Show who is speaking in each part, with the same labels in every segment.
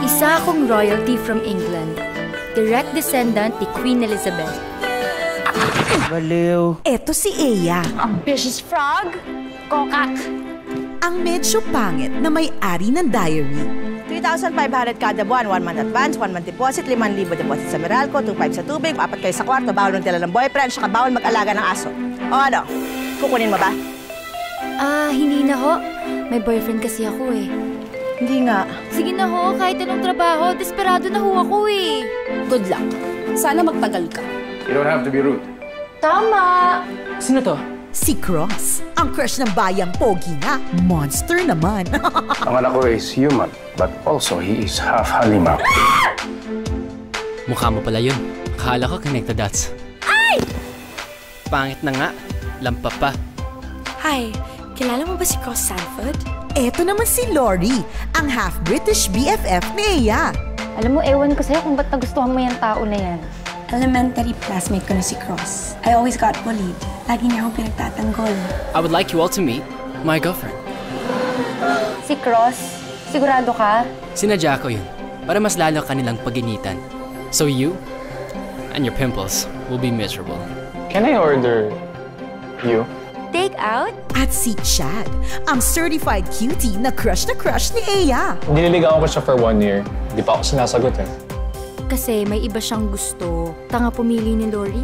Speaker 1: Isa akong royalty from England. Direct descendant ni Queen Elizabeth.
Speaker 2: Baliw.
Speaker 3: Eto si Eya.
Speaker 1: Ambitious frog. Kokak.
Speaker 3: Ang medyo pangit na may-ari ng diary.
Speaker 4: 3,500 kada buwan, 1 month advance, 1 month deposit, 5,000 deposit sa Meralco, 2,500 sa tubig, 4 kayo sa kwarto, bawal ng tila ng boyfriend, saka bawal mag-alaga ng aso. O ano, kukunin mo ba?
Speaker 1: Hindi na ho. May boyfriend kasi ako eh.
Speaker 4: Hindi nga.
Speaker 1: Sige na ho, kahit anong trabaho, desperado na ho ako eh.
Speaker 5: Good luck. Sana magtagal ka.
Speaker 6: You don't have to be rude.
Speaker 1: Tama!
Speaker 2: Sino to?
Speaker 3: Si Cross. Ang crush ng bayang pogi nga. Monster naman.
Speaker 6: Ang anak ko is human, but also he is half halimaw.
Speaker 2: Mukha mo pala yun. Akala ko connected dots.
Speaker 1: Ay!
Speaker 2: Pangit na nga. Lampa pa.
Speaker 7: Hi, kilala mo ba si Cross Sanford?
Speaker 3: Eto naman si Lori, ang half-British BFF ni Eya.
Speaker 1: Alam mo, ewan ko sa'yo kung ba't nagustuhan mo yung tao na yan.
Speaker 7: Elementary classmate ko na si Cross. I always got bullied. Lagi niya akong pinagtatanggol.
Speaker 2: I would like you all to meet my girlfriend.
Speaker 1: Si Cross, sigurado ka?
Speaker 2: Sinadya ko yun para mas lalo kanilang paginitan. So you and your pimples will be miserable.
Speaker 6: Can I order you?
Speaker 1: Take out?
Speaker 3: At si Chad, ang certified cutie na crush ni Eya.
Speaker 6: Nililigawan ko siya for 1 year. Di pa ako sinasagot eh.
Speaker 1: Kasi may iba siyang gusto. Tanga pumili ni Lori.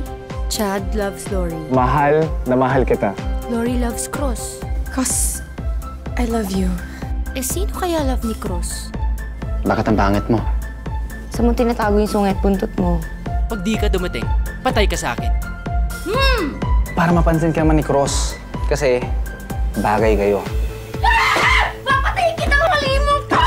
Speaker 1: Chad loves Lori.
Speaker 6: Mahal na mahal kita.
Speaker 1: Lori loves Cross.
Speaker 7: Cross, I love you.
Speaker 1: Eh, sino kaya love ni Cross?
Speaker 2: Bakit ang pangit mo?
Speaker 1: Sa mo tinatago yung sungit buntot mo.
Speaker 2: Pag di ka dumating, patay ka sa akin.
Speaker 8: Para mapansin ka man ni Cross. Kasi bagay kayo.
Speaker 1: Papatayin kita, malimong ka!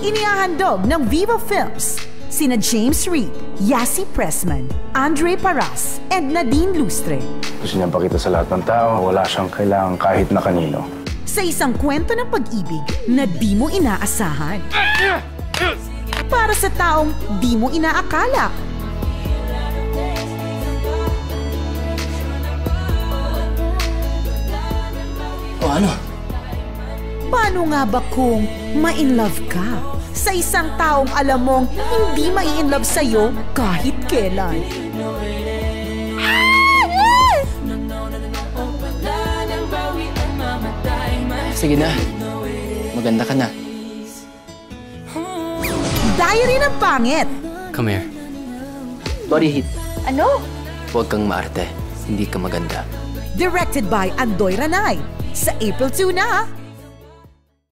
Speaker 3: Inihahandog ng Viva Films sina James Reid, Yasi Pressman, Andre Paras, and Nadine Lustre.
Speaker 6: Gusto niyang pakita sa lahat ng tao, wala siyang kailangan kahit na kanino.
Speaker 3: Sa isang kwento ng pag-ibig na di mo inaasahan. Para sa taong di mo inaakala.
Speaker 2: O ano?
Speaker 3: Paano nga ba kung ma-inlove ka sa isang taong alam mong hindi mai-inlove sa'yo kahit kailan?
Speaker 2: Sige na. Maganda ka na.
Speaker 3: Diary ng Pangit.
Speaker 2: Come here. Body heat.
Speaker 1: Ano?
Speaker 2: Huwag kang maarte. Hindi ka maganda.
Speaker 3: Directed by Andoy Ranay. Sa April 2 na.